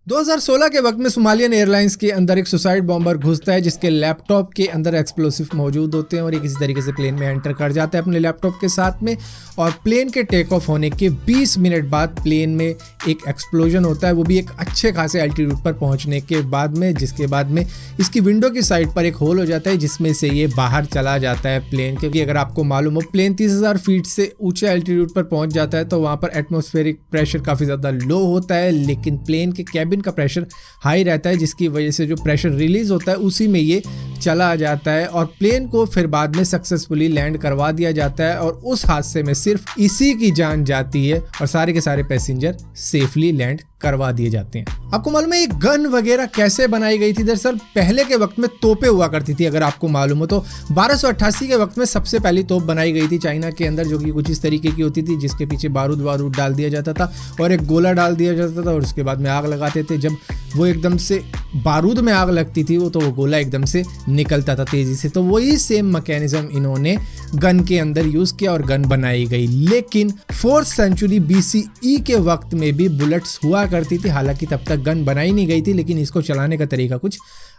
2016 के वक्त में सोमालियन एयरलाइंस के अंदर एक सुसाइड बॉम्बर घुसता है जिसके लैपटॉप के अंदर एक्सप्लोसिव मौजूद होते हैं और ये किसी तरीके से प्लेन में एंटर कर जाता है अपने लैपटॉप के साथ में। और प्लेन के टेक ऑफ होने के 20 मिनट बाद प्लेन में एक एक्सप्लोजन होता है, वो भी एक अच्छे खासे एल्टीट्यूड पर पहुंचने के बाद में, जिसके बाद में इसकी विंडो की साइड पर एक होल हो जाता है जिसमें से ये बाहर चला जाता है प्लेन। क्योंकि अगर आपको मालूम हो प्लेन 30,000 फीट से ऊंचे एल्टीट्यूड पर पहुंच जाता है तो वहाँ पर एटमॉस्फेरिक प्रेशर काफ़ी ज़्यादा लो होता है, लेकिन प्लेन के कैबिन का प्रेशर हाई रहता है, जिसकी वजह से जो प्रेशर रिलीज होता है उसी में ये चला जाता है और प्लेन को फिर बाद में सक्सेसफुली लैंड करवा दिया जाता है। और उस हादसे में सिर्फ इसी की जान जाती है और सारे के सारे पैसेंजर सेफली लैंड करवा दिए जाते हैं। आपको मालूम है ये गन वगैरह कैसे बनाई गई थी? दरअसल पहले के वक्त में तोपें हुआ करती थी, अगर आपको मालूम हो तो 1288 के वक्त में सबसे पहली तोप बनाई गई थी चाइना के अंदर, जो कि कुछ इस तरीके की होती थी जिसके पीछे बारूद डाल दिया जाता था और एक गोला डाल दिया जाता था और उसके बाद में आग लगाते थे। जब वो एकदम से बारूद में आग लगती थी वो गोला एकदम से निकलता था तेजी से। तो वही सेम मैकेनिज्म इन्होंने गन के अंदर यूज किया और गन बनाई गई। लेकिन 4th सेंचुरी BCE के वक्त में भी बुलेट्स हुआ करती थी, हालांकि तब तक गन बनाई नहीं गई थी, लेकिन इसको चलाने का तरीका कुछ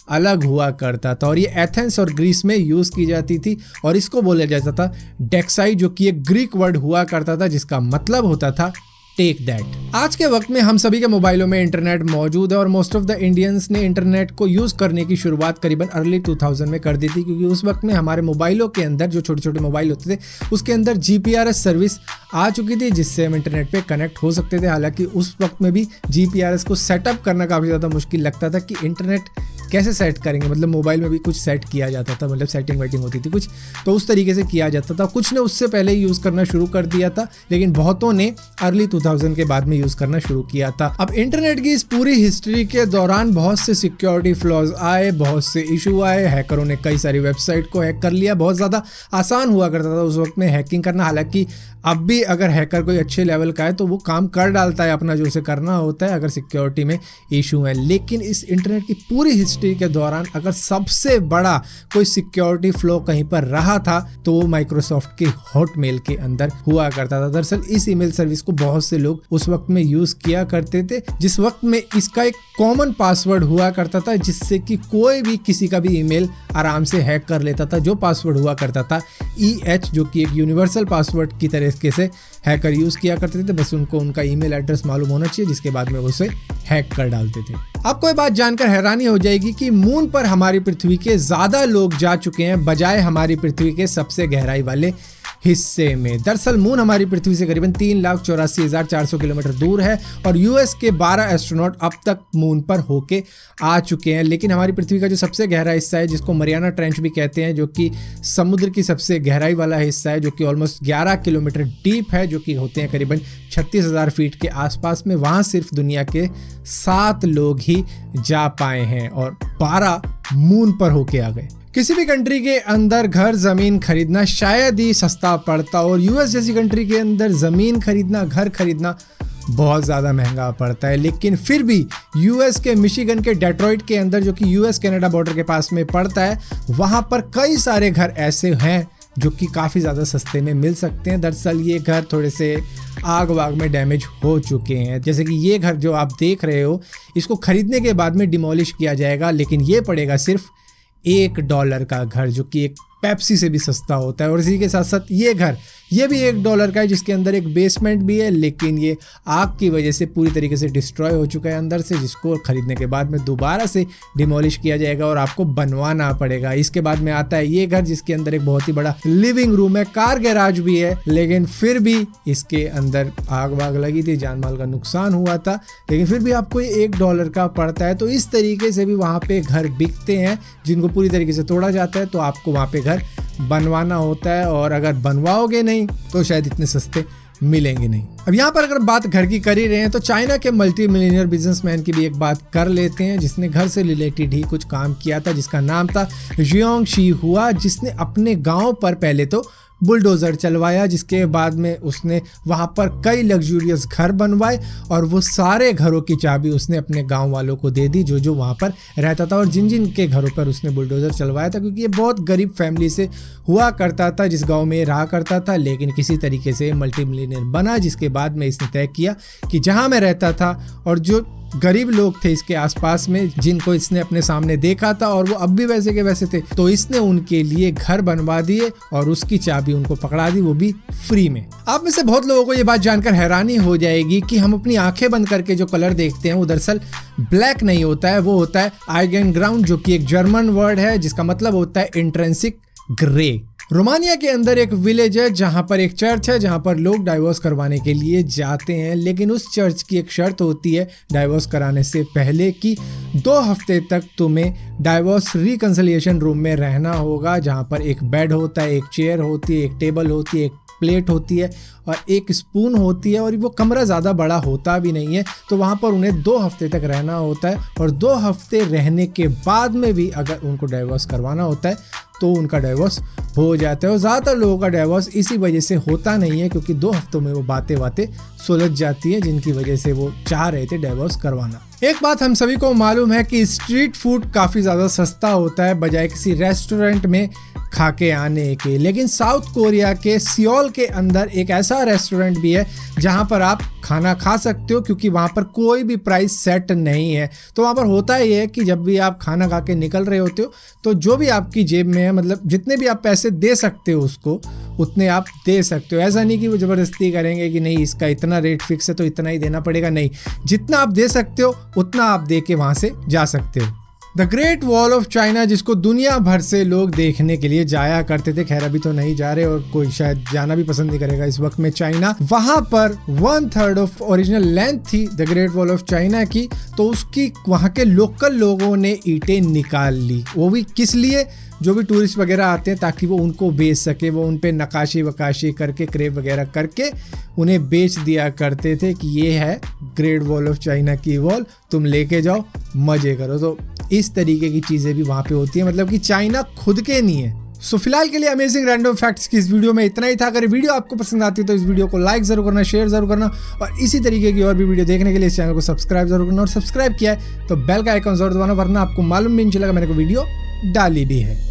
अलग हुआ करता था और ये एथेंस और ग्रीस में यूज की जाती थी और इसको बोला जाता था डेक्साई, जो कि एक ग्रीक वर्ड हुआ करता था जिसका मतलब होता था टेक दैट। आज के वक्त में हम सभी के मोबाइलों में इंटरनेट मौजूद है और मोस्ट ऑफ द इंडियंस ने इंटरनेट को यूज करने की शुरुआत करीबन अर्ली 2000 में कर दी थी, क्योंकि उस वक्त में हमारे मोबाइलों के अंदर जो छोटे छोटे मोबाइल होते थे उसके अंदर GPRS सर्विस आ चुकी थी जिससे हम इंटरनेट पे कनेक्ट हो सकते थे। हालांकि उस वक्त में भी GPRS को सेटअप करना काफ़ी ज़्यादा मुश्किल लगता था कि इंटरनेट कैसे सेट करेंगे, मतलब मोबाइल में भी कुछ सेट किया जाता था, मतलब सेटिंग वेटिंग होती थी कुछ, तो उस तरीके से किया जाता था। कुछ ने उससे पहले यूज़ करना शुरू कर दिया था, लेकिन बहुतों ने अर्ली 2000 के बाद में यूज़ करना शुरू किया था। अब इंटरनेट की इस पूरी हिस्ट्री के दौरान बहुत से सिक्योरिटी फ्लॉज आए, बहुत से इशू आए, हैकरों ने कई सारी वेबसाइट को हैक कर लिया। बहुत ज़्यादा आसान हुआ करता था उस वक्त में हैकिंग करना, हालांकि अब भी अगर हैकर कोई अच्छे लेवल का है तो वो काम कर डालता है अपना जो उसे करना होता है अगर सिक्योरिटी में इशू है। लेकिन इस इंटरनेट की पूरी हिस्ट्री के दौरान अगर सबसे बड़ा कोई सिक्योरिटी फ्लो कहीं पर रहा था तो वो माइक्रोसॉफ्ट के हॉटमेल के अंदर हुआ करता था। दरअसल इस ईमेल सर्विस को बहुत से लोग उस वक्त में यूज किया करते थे, जिस वक्त में इसका एक कॉमन पासवर्ड हुआ करता था जिससे कि कोई भी किसी का भी ईमेल आराम से हैक कर लेता था। जो पासवर्ड हुआ करता था EH, जो कि एक यूनिवर्सल पासवर्ड की तरीके से हैकर यूज किया करते थे, बस उनको उनका ईमेल एड्रेस मालूम होना चाहिए जिसके बाद में वो उसे हैक कर डालते थे। आपको ये बात जानकर हैरानी हो जाएगी कि मून पर हमारी पृथ्वी के ज्यादा लोग जा चुके हैं बजाय हमारी पृथ्वी के सबसे गहराई वाले हिस्से में। दरअसल मून हमारी पृथ्वी से करीबन 3,84,400 किलोमीटर दूर है और US के 12 एस्ट्रोनॉट अब तक मून पर होके आ चुके हैं। लेकिन हमारी पृथ्वी का जो सबसे गहरा हिस्सा है, जिसको मरियाना ट्रेंच भी कहते हैं, जो कि समुद्र की सबसे गहराई वाला हिस्सा है, जो कि ऑलमोस्ट 11 किलोमीटर डीप है, जो कि होते हैं करीबन 36,000 फीट के आसपास में, वहाँ सिर्फ दुनिया के 7 लोग ही जा पाए हैं और 12 मून पर होके आ गए। किसी भी कंट्री के अंदर घर जमीन खरीदना शायद ही सस्ता पड़ता और US जैसी कंट्री के अंदर जमीन खरीदना, घर खरीदना बहुत ज़्यादा महंगा पड़ता है। लेकिन फिर भी US के मिशिगन के डेट्रॉइट के अंदर, जो कि US कनाडा बॉर्डर के पास में पड़ता है, वहाँ पर कई सारे घर ऐसे हैं जो कि काफ़ी ज़्यादा सस्ते में मिल सकते हैं। दरअसल ये घर थोड़े से आग वाग में डैमेज हो चुके हैं, जैसे कि ये घर जो आप देख रहे हो, इसको खरीदने के बाद में डिमोलिश किया जाएगा, लेकिन ये पड़ेगा सिर्फ $1 का घर, जो कि एक पेप्सी से भी सस्ता होता है। और इसी के साथ साथ ये भी $1 का है, जिसके अंदर एक बेसमेंट भी है, लेकिन ये आग की वजह से पूरी तरीके से डिस्ट्रॉय हो चुका है अंदर से, जिसको खरीदने के बाद में दोबारा से डिमोलिश किया जाएगा और आपको बनवाना पड़ेगा। इसके बाद में आता है ये घर, जिसके अंदर एक बहुत ही बड़ा लिविंग रूम है, कार गैराज भी है, लेकिन फिर भी इसके अंदर आग वाग लगी थी, जान माल का नुकसान हुआ था, लेकिन फिर भी आपको ये $1 का पड़ता है। तो इस तरीके से भी वहाँ पे घर बिकते हैं जिनको पूरी तरीके से तोड़ा जाता है, तो आपको वहाँ पे घर बनवाना होता है और अगर बनवाओगे नहीं तो शायद इतने सस्ते मिलेंगे नहीं। अब यहाँ पर अगर बात घर की कर ही रहे हैं तो चाइना के मल्टी मिलियनियर बिजनेसमैन की भी एक बात कर लेते हैं, जिसने घर से रिलेटेड ही कुछ काम किया था, जिसका नाम था जियोंग शी हुआ, जिसने अपने गांव पर पहले तो बुलडोज़र चलवाया, जिसके बाद में उसने वहाँ पर कई लग्जूरियस घर बनवाए और वो सारे घरों की चाबी उसने अपने गांव वालों को दे दी जो वहाँ पर रहता था और जिन जिन के घरों पर उसने बुलडोज़र चलवाया था, क्योंकि ये बहुत गरीब फैमिली से हुआ करता था जिस गांव में रहा करता था, लेकिन किसी तरीके से मल्टी मिलियनेयर बना, जिसके बाद में इसने तय किया कि जहाँ मैं रहता था और जो गरीब लोग थे इसके आसपास में जिनको इसने अपने सामने देखा था और वो अब भी वैसे के वैसे थे, तो इसने उनके लिए घर बनवा दिए और उसकी चाबी उनको पकड़ा दी, वो भी फ्री में। आप में से बहुत लोगों को ये बात जानकर हैरानी हो जाएगी कि हम अपनी आंखें बंद करके जो कलर देखते हैं वो दरअसल ब्लैक नहीं होता है, वो होता है आइगेनग्राउंड, जो कि एक जर्मन वर्ड है जिसका मतलब होता है इंट्रिंसिक ग्रे। रोमानिया के अंदर एक विलेज है जहां पर एक चर्च है जहां पर लोग डाइवोर्स करवाने के लिए जाते हैं, लेकिन उस चर्च की एक शर्त होती है डाइवोर्स कराने से पहले कि 2 हफ्ते तक तुम्हें डाइवोर्स रिकंसिलिएशन रूम में रहना होगा, जहां पर एक बेड होता है, एक चेयर होती है, एक टेबल होती है, एक प्लेट होती है और एक स्पून होती है, और वो कमरा ज़्यादा बड़ा होता भी नहीं है, तो वहाँ पर उन्हें 2 हफ्ते तक रहना होता है। और 2 हफ्ते रहने के बाद में भी अगर उनको डाइवोर्स करवाना होता है तो उनका डाइवोर्स हो जाता है। और ज़्यादातर लोगों का डाइवोर्स इसी वजह से होता नहीं है क्योंकि 2 हफ्तों में वो बातें सुलझ जाती हैं, जिनकी वजह से वो चाह रहे थे डाइवोर्स करवाना। एक बात हम सभी को मालूम है कि स्ट्रीट फूड काफ़ी ज़्यादा सस्ता होता है बजाय किसी रेस्टोरेंट में खा के आने के, लेकिन साउथ कोरिया के सियोल के अंदर एक ऐसा रेस्टोरेंट भी है जहां पर आप खाना खा सकते हो, क्योंकि वहां पर कोई भी प्राइस सेट नहीं है। तो वहां पर होता ये है कि जब भी आप खाना खा के निकल रहे होते हो तो जो भी आपकी जेब में है, मतलब जितने भी आप पैसे दे सकते हो उसको उतने आप दे सकते हो। ऐसा नहीं कि वो ज़बरदस्ती करेंगे कि नहीं इसका इतना रेट फिक्स है तो इतना ही देना पड़ेगा, नहीं, जितना आप दे सकते हो उतना आप दे के वहाँ से जा सकते हो। The great wall of China, जिसको दुनिया भर से लोग देखने के लिए जाया करते थे, खैर अभी तो नहीं जा रहे और कोई शायद जाना भी पसंद नहीं करेगा इस वक्त में चाइना, वहां पर 1/3 ऑफ ओरिजिनल लेंथ थी the great wall of China की, तो उसकी वहां के लोकल लोगों ने ईंटें निकाल ली। वो भी किस लिए? जो भी टूरिस्ट वगैरह आते हैं ताकि वो उनको बेच सके, वो उन पे नक्काशी वकाशी करके क्रेप वगैरह करके उन्हें बेच दिया करते थे कि ये है ग्रेट वॉल ऑफ चाइना की वॉल, तुम लेके जाओ मजे करो। तो इस तरीके की चीज़ें भी वहाँ पे होती है, मतलब कि चाइना खुद के नहीं है। सो फिलहाल के लिए अमेजिंग रैंडम फैक्ट्स की इस वीडियो में इतना ही था। अगर वीडियो आपको पसंद आती है तो इस वीडियो को लाइक जरूर करना, शेयर जरूर करना, और इसी तरीके की और भी वीडियो देखने के लिए इस चैनल को सब्सक्राइब जरूर करना, और सब्सक्राइब किया है तो बेल का आइकॉन जरूर दबाना, वरना आपको मालूम भी नहीं चलेगा मैंने कोई वीडियो डाली भी है।